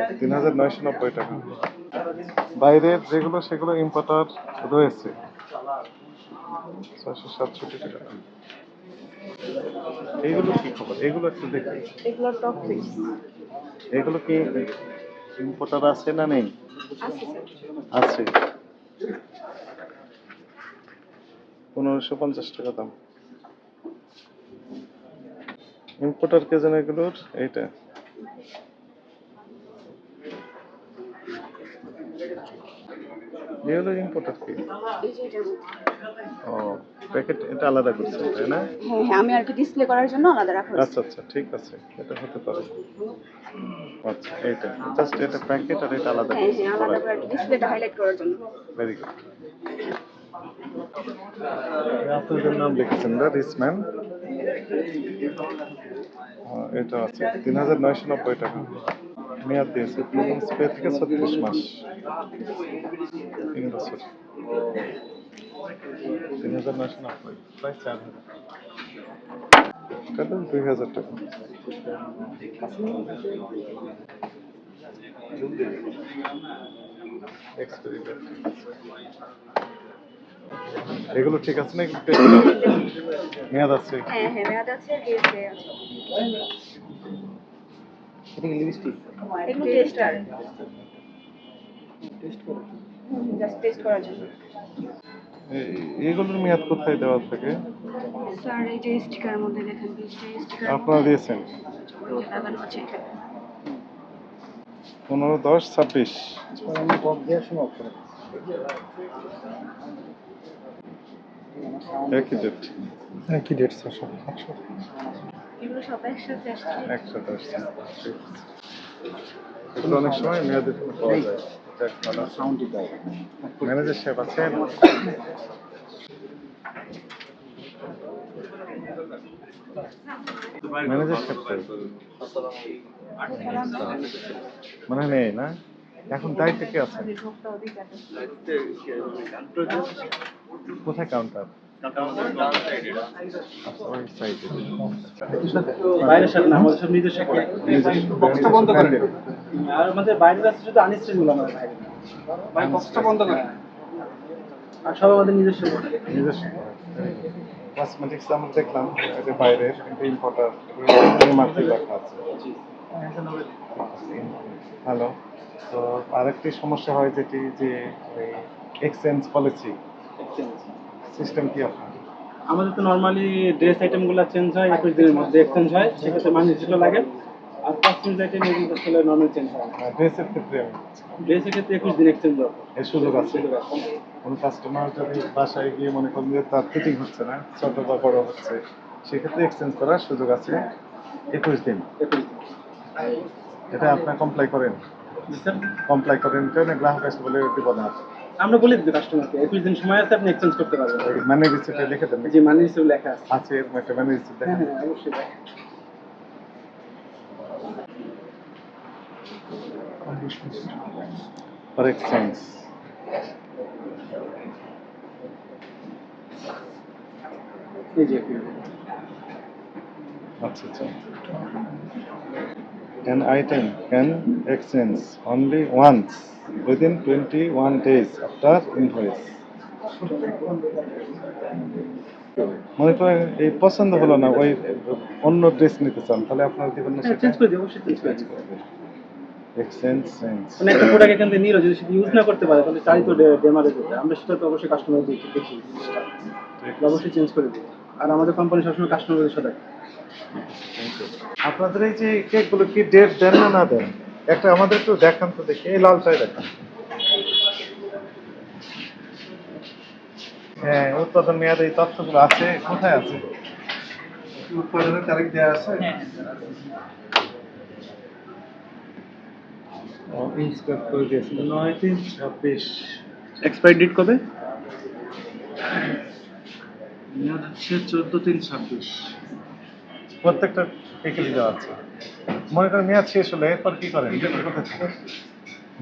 আছে ৩,৯৯০ টাকা। বাইরের যেগুলো সেগুলো ইম্পোর্টার রয়েছে ৬৬৭ টাকা। এইগুলো কি খবর? এগুলো একটু দেখি। এগুলো টপ পিস এগুলো কি ইম্পোর্টার আছে না নেই? আছে আছে স্যার। ১৫৫০ টাকা দাম। ইম্পোর্টার কে যেন এগুলোর? এইটা এগুলো ইম্পোর্টার কি? এই যে এটার মধ্যে। ও, প্যাকেট এটা আলাদা করছে তাই না? হ্যাঁ হ্যাঁ, আমি আর কি ডিসপ্লে করার জন্য আলাদা রাখা হয়েছে। আচ্ছা আচ্ছা, ঠিক আছে, এটা হতে পারে। আচ্ছা, এইটা জাস্ট এটা প্যাকেট আর এটা আলাদা হ্যাঁ করছে। হ্যাঁ, আলাদা করে আর কি ডিসপ্লেটা হাইলাইট করার জন্য। Very good. আপনাদের নাম লিখেছেন না, রিসম্যান। এটা আছে ৩,৯৯০ টাকা। মেয়াদ দিয়েছে প্রথম স্প্রে থেকে ৩৬ মাস, ৩ বছর। ৩,৯৯০, প্রায় ৪,০০০, এটা ২,০০০ টাকা। Expiry date। এগুলো ঠিক আছে না? মেয়াদ আছে? হ্যাঁ হ্যাঁ, মেয়াদ আছে, ডিএসএ আছে। এটা কি লিপস্টিক? এগুলো টেস্টার, জাস্ট টেস্ট করার জন্য। এগুলোর মেয়াদ কোথায় দেওয়া থাকে? স্যার এই যে স্টিকারের মধ্যে দেখেন, স্টিকার আপনারা দিয়েছেন লাগানো আছে এখানে। 15/10/26। আমি বক দেওয়ার সময় অফ করে একই ডেট। একই ডেট স্যার, সব এগুলো সব একসাথে আসছে। একসাথে আসছে। এগুলো অনেক সময় মেয়াদের সময় পাওয়া যায়। এটা ভালো। সাউন্ডই দাও। ম্যানেজার সাহেব আছেন? ম্যানেজার সাহেব কই? মানে নেই না, এখন দায়িত্বে কে আছেন? কোথায় কাউন্টার? ওই সাইডে। বাইরের সাথে না, আমাদের সব নিজস্ব করে। বক্সটা বন্ধ করে দেন। আর আমাদের বাইরের আছে শুধু আনস্ট্রিম গুলো আমাদের বাইরে। ভাই বক্সটা বন্ধ করে। আর সব আমাদের নিজস্ব করে। নিজস্ব কসমেটিক্স আমরা দেখলাম, এটা বাইরের, কিন্তু ইম্পোর্টার মার্কেট রাখা আছে। হ্যালো, তো আরেকটি সমস্যা হয় যেটি যে ওই এক্সচেঞ্জ পলিসি সিস্টেম কি আপনার? আমাদের তো নরমালি ড্রেস আইটেমগুলো চেঞ্জ হয় 21 দিনের মধ্যে এক্সচেঞ্জ হয়, সেক্ষেত্রে মানি যেটা লাগে। আর কস্টিউমস আইটেম এগুলো আসলে নরমাল চেঞ্জ হয়। ড্রেসের ক্ষেত্রে ড্রেসের ক্ষেত্রে 21 দিন এক্সচেঞ্জ হবে। এর সুযোগ আছে? কোনো কাস্টমার যদি বাসায় গিয়ে মনে করেন যে তার ফিটিং হচ্ছে না, ছোট বা বড় হচ্ছে, সেক্ষেত্রে এক্সচেঞ্জ করার সুযোগ আছে 21 দিন। 21 দিন। এটা আপনার কমপ্লাই করেন? জি স্যার। কমপ্লাই করেন কেন? গ্রাহক আসলে বলে দিব না, আমরা বলে দিই কাস্টমারকে 21 দিন সময় আছে, আপনি এক্সচেঞ্জ করতে পারবেন। মানে রিসিপ্টে লিখে দেন? যে মানি রিসিপ্ট লেখা আছে। আছে, এরকম একটা মানে রিসিপ্ট হ্যাঁ দেখেন। হ্যাঁ, অবশ্যই দেখেন। ফর এক্সচেঞ্জ এই যে আচ্ছা আচ্ছা। An item can exchange only once within 21 days after invoice. মনে করেন এই পছন্দ হলো না, ওই অন্য ড্রেস নিতে চান, তাহলে আপনারা দিবেন না? চেঞ্জ করে দিই, অবশ্যই চেঞ্জ করে দিই। Exchange change. মানে একটা প্রোডাক্ট এখান থেকে নিলো, যদি সেটা ইউজ না করতে পারে তাহলে চাই তো ডেমারে দিতে, আমরা সেটা তো অবশ্যই কাস্টমার দেখি জিনিসটা অবশ্যই চেঞ্জ করে দিই। আর আমাদের কোম্পানি সবসময় কাস্টমারদের সাথে। আপনাদের এই যে কেকগুলো কি ডেট দেন না না দেন? একটা আমাদের একটু দেখান তো দেখি, এই লালটাই দেখান। হ্যাঁ, উৎপাদন মেয়াদ এই তথ্যগুলো আছে, কোথায় আছে? উৎপাদনের তারিখ দেওয়া আছে? ইন্সপেক্ট করে দিয়েছিল 9/3/26। এক্সপায়ারি ডেট কবে? মেয়াদ হচ্ছে 14/3/26। প্রত্যেকটা কেকেরই দেওয়া আছে। মনে করেন মেয়াদ শেষ হলে এরপর কি করেন?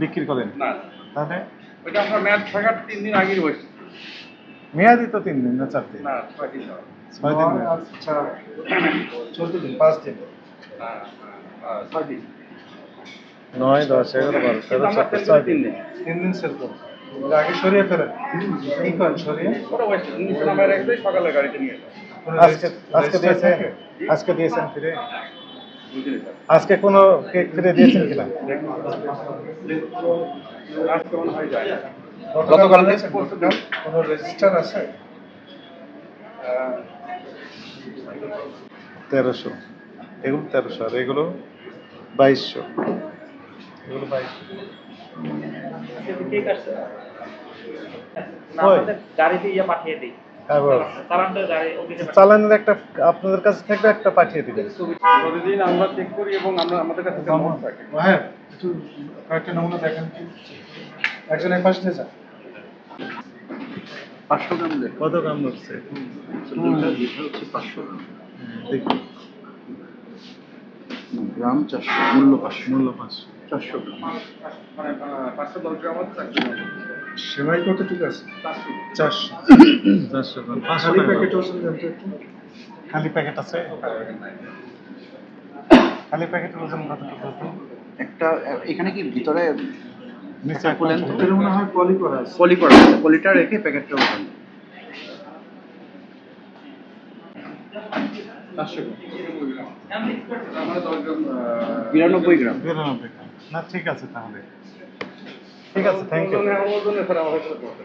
বিক্রি করেন? না, তাহলে ওইটা আপনার ম্যাচ থাকার 3 দিন আগেই হয়েছে। মেয়াদই তো 3 দিন না 4 দিন? না, 6 দিন হয়। 6 দিন মেয়াদ। আচ্ছা 14 দিন 5 দিন। হ্যাঁ, 6 দিন। 9, 10, 11, 12, কিন্তু 13, আমরা 14, সেল 6 করি 3 দিন। দিন। 3 দিন সেল করুন। আগে সরিয়ে ফেলেন। কি করেন সরিয়ে? ওটা ওই নিচে নামায় রেখে দেই, সকালে গাড়িতে নিয়ে যাই। আজকে দিয়েছেন? আজকে দিয়েছেন ফিরে? বুঝলি স্যার? আজকে কোনো কেক ফিরে দিয়েছেন কিনা? আজকে মনে হয় যায়। গতকাল দিয়েছেন? কোনো রেজিস্টার আছে? 1300, এগুলো 1300 আর এগুলো 2200, এগুলো 2200। ঠিক আছে না ওই। আমাদের গাড়িতে ইয়ে পাঠিয়ে দিই তারপর চালানটা গাড়ি অফিসে পাঠিয়ে চালানের একটা আপনাদের কাছে থাকলে একটা পাঠিয়ে দিবেন। প্রতিদিন আমরা চেক করি এবং আমরা আমাদের কাছে একটা নোট থাকে। হ্যাঁ, একটু কয়েকটা নমুনা দেখেন কি। একজন এক পাশে যান। 500 গ্রাম দেয়। কত গ্রাম হচ্ছে? দুইটা লিটার হচ্ছে 500 গ্রাম। দেখি গ্রাম 400, মূল্য 500। মূল্য 500। 400 গ্রাম। মানে 510 গ্রাম আছে, 400 গ্রাম। সেমাই কতটুকু আছে? 400। 400 গ্রাম। 500 খালি টাকা। প্যাকেট ওজন দেন তো একটু। খালি প্যাকেট আছে? খালি প্যাকেটের ওজন কতটুকু হতো? একটা এখানে কি ভিতরে নিচে খুলেন তো? ভিতরে মনে হয় পলি করা আছে। পলি করা আছে, পলিটা রেখে প্যাকেটটা ওঠান। 500 গ্রাম। আমরা 10 গ্রাম 92 গ্রাম। 92 গ্রাম। না ঠিক আছে তাহলে। ঠিক আছে, থ্যাংক ইউ। ওজনে স্যার আমাদের সাথে করতে